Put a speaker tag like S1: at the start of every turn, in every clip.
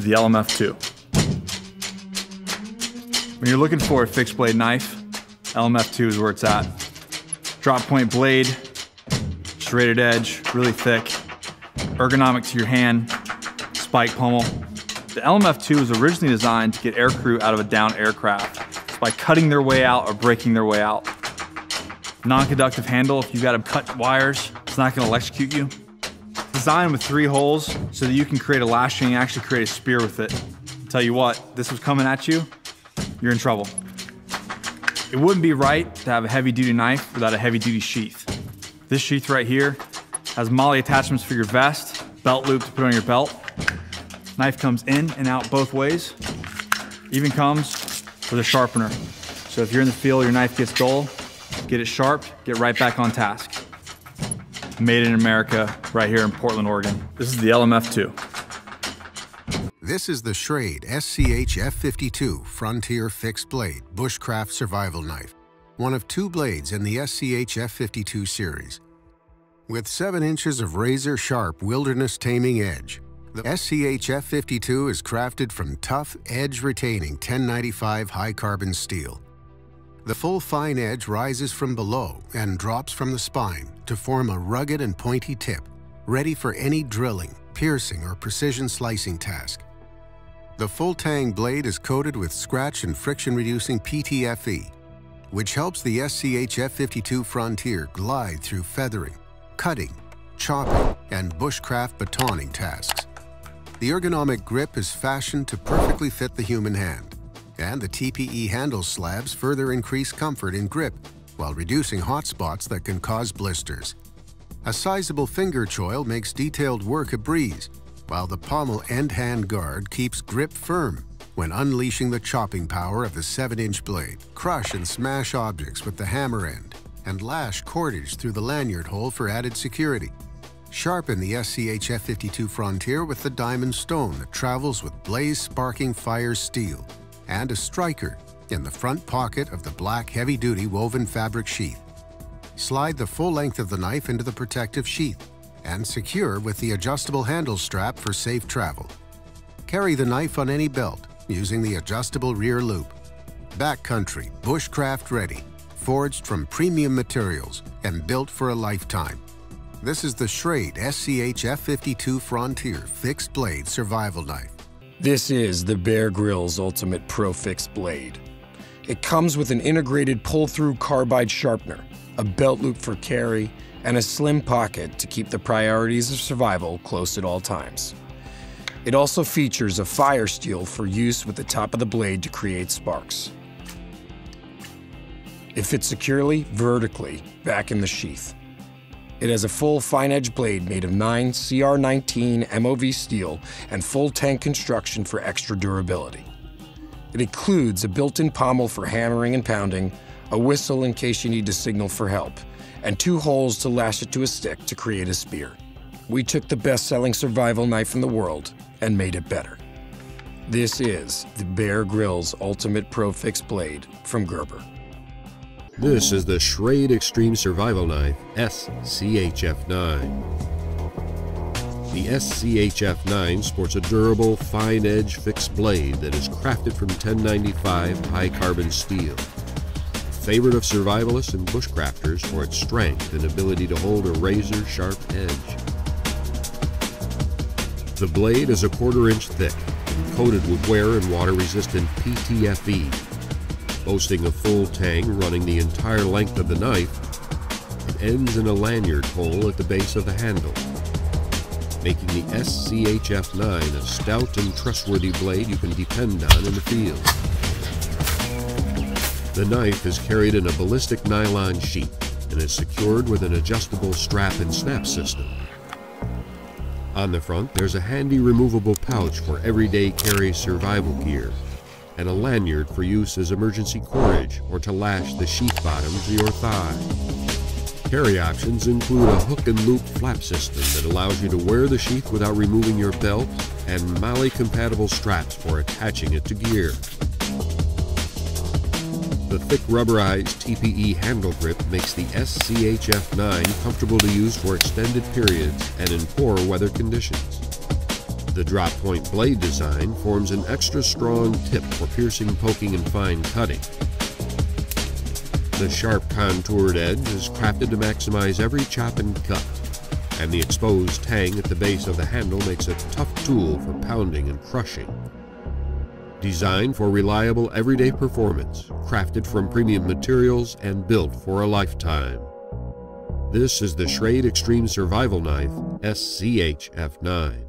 S1: is the LMF2. When you're looking for a fixed blade knife, LMF2 is where it's at. Drop point blade, serrated edge, really thick, ergonomic to your hand, spike pommel. The LMF2 was originally designed to get aircrew out of a downed aircraft by cutting their way out or breaking their way out. Non-conductive handle, if you got to cut wires, it's not going to electrocute you. Designed with 3 holes so that you can create a lashing and actually create a spear with it. I'll tell you what, this was coming at you, you're in trouble. It wouldn't be right to have a heavy-duty knife without a heavy-duty sheath. This sheath right here has MOLLE attachments for your vest, belt loop to put on your belt. Knife comes in and out both ways. Even comes with a sharpener. So if you're in the field, your knife gets dull, get it sharp, get right back on task. Made in America, right here in Portland, Oregon. This is the LMF2.
S2: This is the Schrade SCH F52 Frontier Fixed Blade Bushcraft Survival Knife, one of 2 blades in the SCH F52 series. With 7 inches of razor-sharp wilderness-taming edge, the SCH F52 is crafted from tough, edge-retaining 1095 high-carbon steel. The full fine edge rises from below and drops from the spine to form a rugged and pointy tip, ready for any drilling, piercing, or precision slicing task. The full-tang blade is coated with scratch and friction-reducing PTFE, which helps the SCH F52 Frontier glide through feathering, cutting, chopping, and bushcraft batoning tasks. The ergonomic grip is fashioned to perfectly fit the human hand, and the TPE handle slabs further increase comfort in grip while reducing hot spots that can cause blisters. A sizable finger choil makes detailed work a breeze, while the pommel end-hand guard keeps grip firm when unleashing the chopping power of the 7-inch blade. Crush and smash objects with the hammer end and lash cordage through the lanyard hole for added security. Sharpen the SCH F52 Frontier with the diamond stone that travels with blaze-sparking fire steel, and a striker in the front pocket of the black heavy-duty woven fabric sheath. Slide the full length of the knife into the protective sheath and secure with the adjustable handle strap for safe travel. Carry the knife on any belt using the adjustable rear loop. Backcountry, bushcraft ready, forged from premium materials and built for a lifetime. This is the Schrade SCH F52 Frontier Fixed Blade Survival Knife.
S3: This is the Grylls Ultimate Pro Fixed Blade. It comes with an integrated pull-through carbide sharpener, a belt loop for carry, and a slim pocket to keep the priorities of survival close at all times. It also features a fire steel for use with the top of the blade to create sparks. It fits securely, vertically, back in the sheath. It has a full fine-edge blade made of 9 CR19 MOV steel and full tank construction for extra durability. It includes a built-in pommel for hammering and pounding, a whistle in case you need to signal for help, and 2 holes to lash it to a stick to create a spear. We took the best-selling survival knife in the world and made it better. This is the Grylls Ultimate Pro Fixed Blade from Gerber.
S4: This is the Schrade Extreme Survival Knife SCH F9. The SCH F9 sports a durable, fine-edge fixed blade that is crafted from 1095 high-carbon steel. Favorite of survivalists and bushcrafters for its strength and ability to hold a razor-sharp edge. The blade is a 1/4 inch thick, coated with wear and water-resistant PTFE. Boasting a full tang running the entire length of the knife, it ends in a lanyard hole at the base of the handle, making the SCH F9 a stout and trustworthy blade you can depend on in the field. The knife is carried in a ballistic nylon sheath and is secured with an adjustable strap and snap system. On the front, there's a handy removable pouch for everyday carry survival gear, and a lanyard for use as emergency cordage or to lash the sheath bottom to your thigh. Carry options include a hook and loop flap system that allows you to wear the sheath without removing your belt, and MOLLE-compatible straps for attaching it to gear. The thick rubberized TPE handle grip makes the SCH F9 comfortable to use for extended periods and in poor weather conditions. The drop point blade design forms an extra strong tip for piercing, poking, and fine cutting. The sharp contoured edge is crafted to maximize every chop and cut, and the exposed tang at the base of the handle makes a tough tool for pounding and crushing. Designed for reliable everyday performance, crafted from premium materials, and built for a lifetime. This is the Schrade Extreme Survival Knife SCH F9.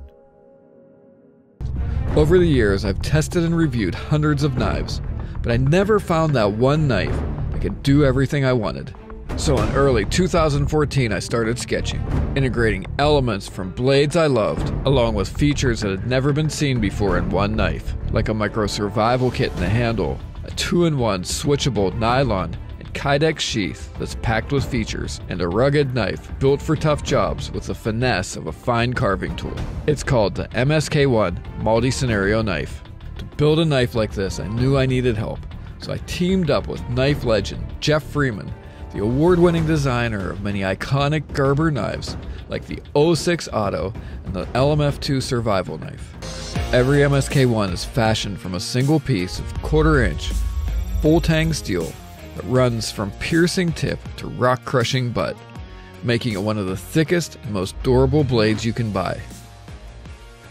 S5: Over the years, I've tested and reviewed hundreds of knives, but I never found that one knife that could do everything I wanted. So in early 2014, I started sketching, integrating elements from blades I loved, along with features that had never been seen before in one knife, like a micro survival kit in the handle, a 2-in-1 switchable nylon and Kydex sheath that's packed with features, and a rugged knife built for tough jobs with the finesse of a fine carving tool. It's called the MSK1 Multi-Scenario Knife. To build a knife like this, I knew I needed help, so I teamed up with knife legend Jeff Freeman, the award-winning designer of many iconic Gerber knives like the 06 Auto and the LMF2 Survival Knife. Every MSK1 is fashioned from a single piece of 1/4-inch full tang steel that runs from piercing tip to rock-crushing butt, making it one of the thickest and most durable blades you can buy.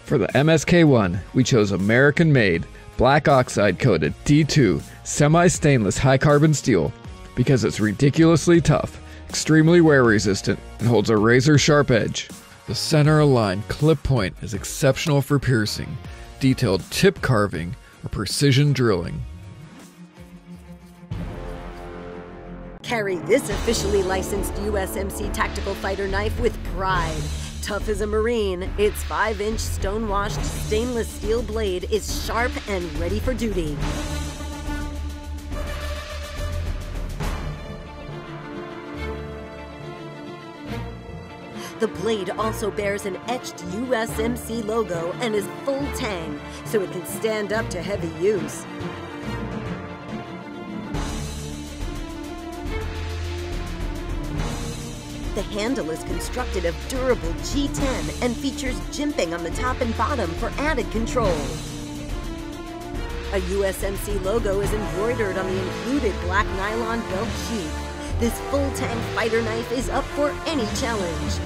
S5: For the MSK1, we chose American-made, black oxide-coated D2 semi-stainless high-carbon steel because it's ridiculously tough, extremely wear-resistant, and holds a razor-sharp edge. The center-aligned clip point is exceptional for piercing, detailed tip carving, or precision drilling.
S6: Carry this officially licensed USMC tactical fighter knife with pride. Tough as a Marine, its 5-inch stone-washed stainless steel blade is sharp and ready for duty. The blade also bears an etched USMC logo and is full tang, so it can stand up to heavy use. The handle is constructed of durable G10 and features jimping on the top and bottom for added control. A USMC logo is embroidered on the included black nylon belt sheath. This full tang fighter knife is up for any challenge.